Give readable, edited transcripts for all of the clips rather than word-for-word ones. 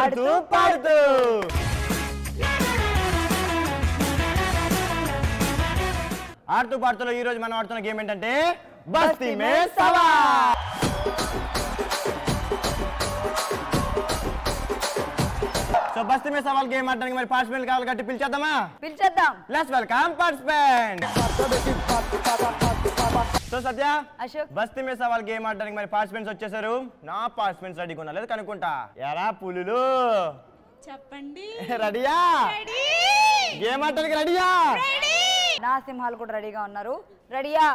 ఆడుతూ పాడుతూ ఆడుతూ పాడుతూ ఈ రోజు మనం ఆడుతున్న గేమ్ ఏంటంటే బస్తీ మే సవాల్. సో బస్తీ మే సవాల్ గేమ్ ఆడడానికి మరి పార్టిసిపెంట్ కావాలి కాబట్టి పిలిచేద్దామా? పిలిచేద్దాం. Let's welcome participant. So Satya, Ashok, Basti Me Sawal game ఆడడానికి మరి పార్టిసిపెంట్స్ వచ్చేసారు. నా పార్టిసిపెంట్స్ రెడీగా ఉన్నా లేదు కనుక్కుంటా. ఎరా పులులు చెప్పండి. రెడీయా? గేమ్ ఆడడానికి రెడీయా? నా సింహాలు కూడా రెడీగా ఉన్నారు. రెడీయా?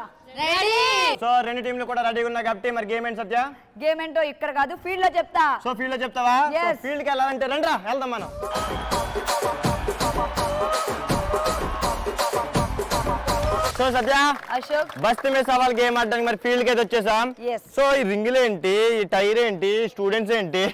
సో రెండు టీంలు కూడా రెడీగా ఉన్నాయి కాబట్టి మరి గేమ్ ఏంటి సత్య? గేమ్ ఏంటో ఇక్కడ కాదు ఫీల్డ్ లో చెప్తా. సో ఫీల్డ్ లో చెప్తావా? Yes. ఫీల్డ్ కి వెళ్ళాలంటే రండి, వెళ్దాం మనం. సో సత్య, అశోక్, బస్తీ మే సవాల్ గేమ్ ఆడడానికి మరి ఫీల్డ్ కి అయితే వచ్చేసాం. Yes. సో ఈ రింగులు ఏంటి, ఈ టైర్ ఏంటి, స్టూడెంట్స్ ఏంటి?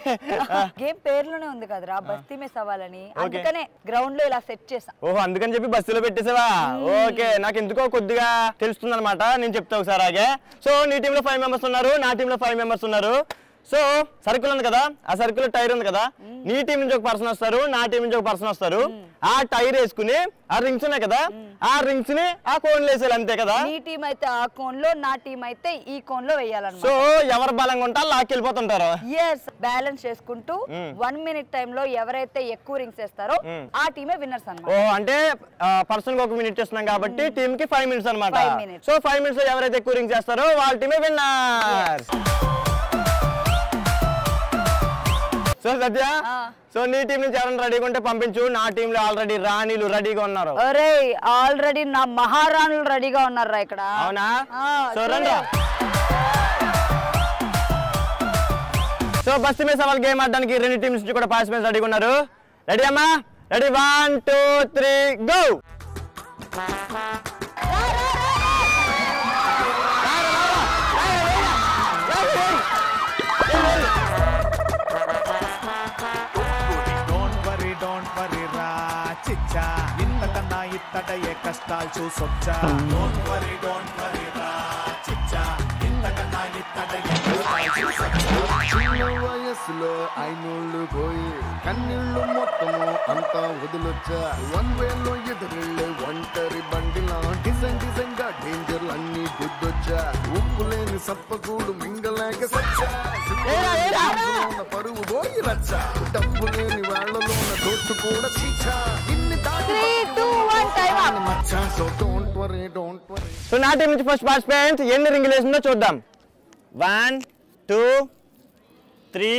గేమ్ పేర్లోనే ఉంది కదరా బస్తీ మే సవాల్ అని, అందుకనే గ్రౌండ్ లో ఇలా సెట్ చేసా. ఓహో, అందుకని చెప్పి బస్సులో పెట్టేసావా? ఓకే, నాకు ఎందుకో కొద్దిగా తెలుస్తుంది అనమాట. నేను చెప్తా ఒకసారి ఆగే. సో నీ టీంలో 5 మెంబర్స్ ఉన్నారు, నా టీంలో 5 మెంబర్స్ ఉన్నారు. సో సర్కిల్ ఉంది కదా, ఆ సర్కిల్ టైర్ ఉంది కదా, నీ టీం నుంచి ఒక పర్సన్ వస్తారు, నా టీం నుంచి ఒక పర్సన్ వస్తారు. ఆ టైర్ వేసుకుని ఆ రింగ్స్ ఉన్నాయి కదా, ఆ రింగ్స్ ని ఆ కోన్ వేసేయాలి, అంతే కదా. నీ టీం అయితే ఆ కోన్ లో, నా టీం అయితే ఈ కోన్ లో వేయాలన్నమాట. సో ఎవరు బలంగా ఉంటారో లాక్కెళ్ళిపోతుంటారు. ఎస్, బ్యాలెన్స్ చేసుకుంటూ 1 minute టైం లో ఎవరైతే ఎక్కువ రింగ్స్ వేస్తారో ఆ టీమే విన్నర్స్ అన్నమాట. ఓ అంటే పర్సన్ కి 1 minute ఇస్తున్నాం కాబట్టి టీమ్ కి 5 minutes అనమాట. 5 minutes. సో 5 minutes లో ఎవరైతే ఎక్కువ రింగ్స్ చేస్తారో వాళ్ళ టీమే విన్నర్. సో సత్య, సో నీ టీం నుంచి ఎవరైనా రెడీగా ఉంటే పంపించు. నా టీమ్ లో ఆల్రెడీ రాణిలు రెడీగా ఉన్నారు. అరే ఆల్రెడీ నా మహారాణులు రెడీగా ఉన్నారా ఇక్కడ? అవునా? సో రండి. సో బస్తీ మే సవాల్ గేమ్ ఆడడానికి రెండు టీమ్స్ నుంచి కూడా పార్టిసిపెంట్స్ రెడీగా ఉన్నారు. రెడీ అమ్మా? Ready, 1 2 3 go. ఇంతకన్నా ఇత్తటయే కష్టాలు చూసొచ్చా. డోంట్ వరీ రా చిచ్చా, ఇంతకన్నా ఇత్తటయే కష్టాలు చూసొచ్చా. చిన్న వయసులో ఐనోళ్ళు పోయి కన్నీళ్ళు మొత్తము అంతా వదిలొచ్చా. 1 వేలో ఎదురెళ్ళే ఒంటరి బండిలా డిజైన్ డిజైన్ గా డేంజర్లు అన్ని గుద్దొచ్చా. ఉప్పు లేని సప్పకూడు మింగలేక సచ్చా. పరువు పోయి రచ్చా. డబ్బు లేని వాళ్ళలోన దోట్టు కూడా చీచా. ఇన్ని 3 2 1 time up. Maccha. So don't worry. So నా టీం నుంచి ఫస్ట్ పార్టిసిపెంట్ ఎన్ని రింగులు వేసిందో చూద్దాం. 1 2 3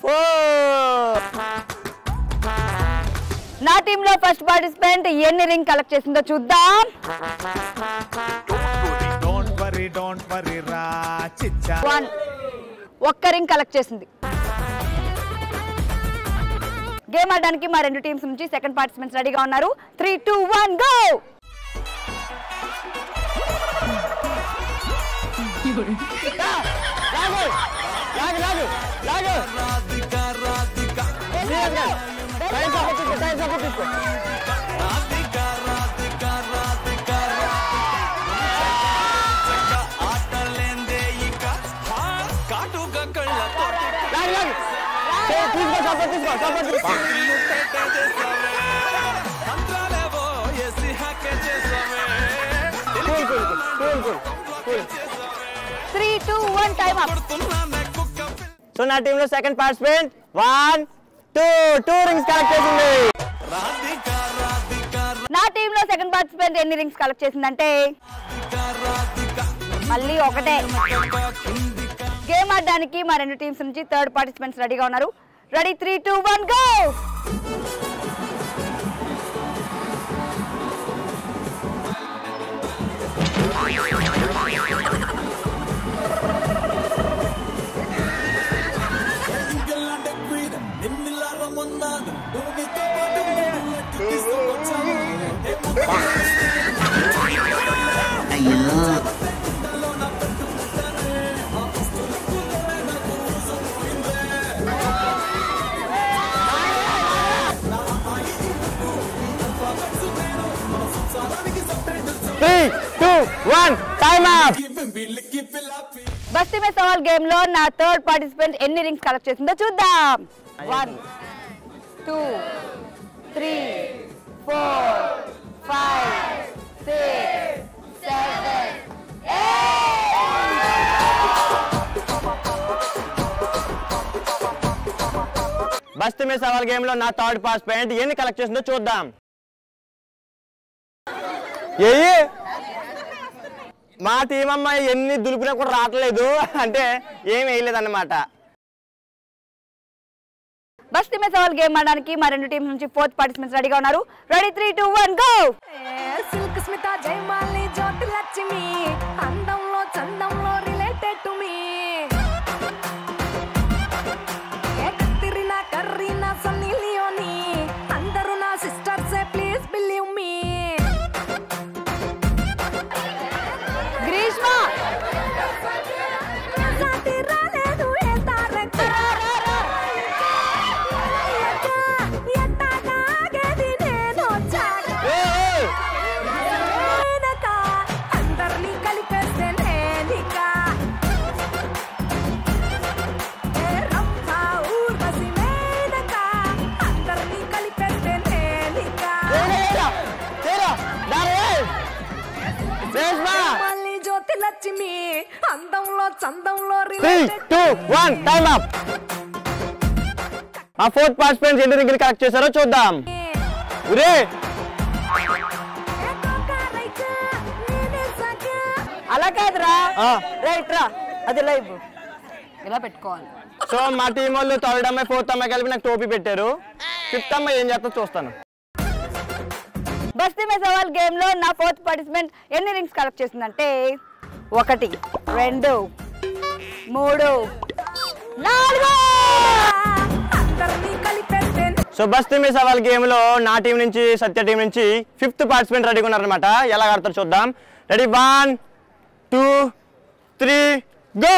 4. నా టీమ్ లో ఫస్ట్ పార్టిసిపెంట్ ఎన్ని రింగ్ కలెక్ట్ చేసిందో చూద్దాం. డోంట్ వరీ రా చిచ్చా. 1 ఒక్క రింగ్ కలెక్ట్ చేసింది. గేమ్ ఆడడానికి మా రెండు టీమ్స్ నుంచి సెకండ్ పార్టిసిపెంట్స్ రెడీగా ఉన్నారు. 3 2 1 గో. సో నా టీమ్ లో సెకండ్ పార్టిసిపెంట్ 1 2 రింగ్స్ కలెక్ట్ చేసింది. నా టీమ్ లో సెకండ్ పార్టిసిపెంట్ ఎన్ని రింగ్స్ కలెక్ట్ చేసిందంటే మళ్ళీ ఒకటే. గేమ్ ఆడడానికి మా రెండు టీమ్స్ నుంచి థర్డ్ పార్టిసిపెంట్స్ రెడీగా ఉన్నారు. Ready 3 2 1 go. బస్తీ మే సవాల్ గేమ్ లో నా థర్డ్ పార్టిసిపెంట్ ఎన్ని రింగ్స్ కలెక్ట్ చేసిందో చూద్దాం. 1 2 3 4 5 6 7 బస్తీ మే సవాల్ గేమ్ లో నా థర్డ్ పార్టిసిపెంట్ ఎన్ని కలెక్ట్ చేసిందో చూద్దాం. మా టీం అమ్మాయి ఎన్ని దులిపినా కూడా రావట్లేదు, అంటే ఏం వేయలేదు అన్నమాట. బస్తీ మే సవాల్ గేమ్ ఆడడానికి మా రెండు టీమ్స్ నుంచి ఫోర్త్ పార్టిసిపెంట్స్ రెడీగా ఉన్నారు. Ready 3 2 1 go. సిల్క్ స్మిత జయమాలి జ్యోతి లక్ష్మి అందంలో చందంలో related to me Katrina Kareena Sunny Leone అందరూ నా సిస్టర్సే ప్లీజ్ బిలీవ్ మీ. గ్రీష్మ జ్యోతి లక్ష్మి అందంలో చందంలో 3 2 1 టైం అప్. ఆ ఫోర్త్ పార్టిసిపెంట్స్ ఎన్ని రింగులు కలెక్ట్ చేశారో చూద్దాం. ఒరే అలా కాదురా, రైట్ రా, అది లైవ్ ఇలా పెట్టుకోవాలి. సో మా టీం వాళ్ళు థర్డ్ అమ్మాయి ఫోర్త్ అమ్మాయి కలిపి నాకు టోపీ పెట్టారు. ఫిఫ్త్ అమ్మాయి ఏం చేస్తా చూస్తాను. బస్తీ మే సవాల్ గేమ్ లో నా ఫోర్త్ పార్టిసిపెంట్ ఎన్ని రింగ్స్ కలెక్ట్ చేసిందంటే 1 2 3 4. సో బస్తీ మే సవాల్ గేమ్ లో నా టీం నుంచి సత్య టీం నుంచి ఫిఫ్త్ పార్టిసిపెంట్ రెడీగా ఉన్నారనమాట. ఎలా ఆడతారు చూద్దాం. Ready 1 2 3 go.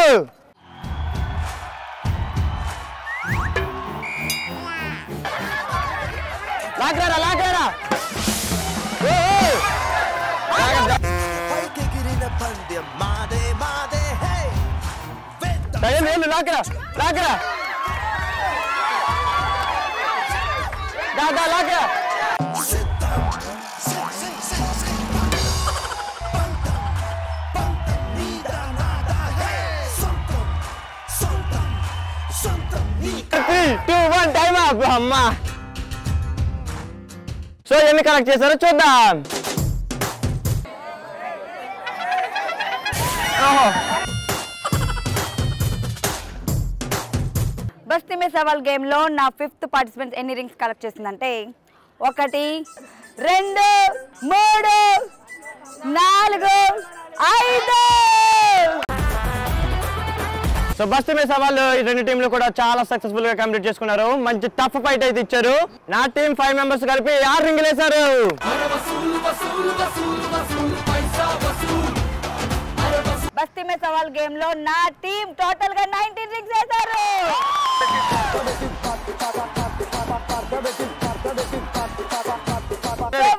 లాగరా లాగరా. లాగరా లాగరా దాదా లాగరా. టైమ్ అప్ అమ్మా. సో ఎన్ని కలెక్ట్ చేశారో చూద్దాం. బస్తీ మే సవాల్ గేమ్ లో నా ఫిఫ్త్ పార్టిసిపెంట్ ఎన్ని రింగ్స్ కలెక్ట్ చేసిందంటే 1 2 3 4 5. సో బస్తీ మే సవాల్ ఈ రెండు టీంలు కూడా చాలా సక్సెస్ఫుల్ గా కంప్లీట్ చేసుకున్నారు. మంచి టఫ్ ఫైట్ అయితే ఇచ్చారు. నా టీం 5 మెంబర్స్ కలిపి 6 రింగులు వేశారు. బస్తీ మే సవాల్ గేమ్ లో నా టీం టోటల్ గా 19 రింగ్స్ వేశారు.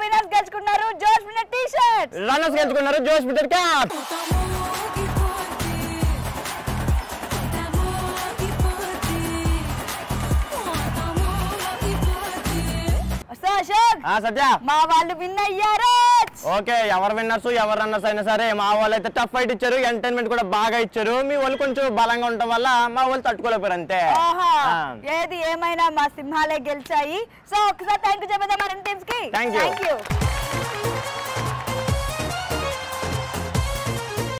విన్నర్స్ గెలుచుకున్నారు జోష్ మినర్ టీ షర్ట్, రన్నర్స్ గెలుచుకున్నారు జోష్ మిటర్ క్యాప్. సత్య మా వాళ్ళు విన్ అయ్యారు. ఓకే, ఎవరు విన్నర్స్ ఎవరు రన్నర్స్ అయినా సరే మా వాళ్ళు అయితే టఫ్ ఫైట్ ఇచ్చారు. ఎంటర్టైన్మెంట్ కూడా బాగా ఇచ్చారు. మీ వాళ్ళు కొంచెం బలంగా ఉండటం వల్ల మా వాళ్ళు తట్టుకోలేపారు అంతే. ఏది ఏమైనా మా సింహాలే గెలిచాయి. సో ఒకసారి థ్యాంక్ యూ చెప్పేద్దాం మా రెండు టీమ్స్ కి. Thank you.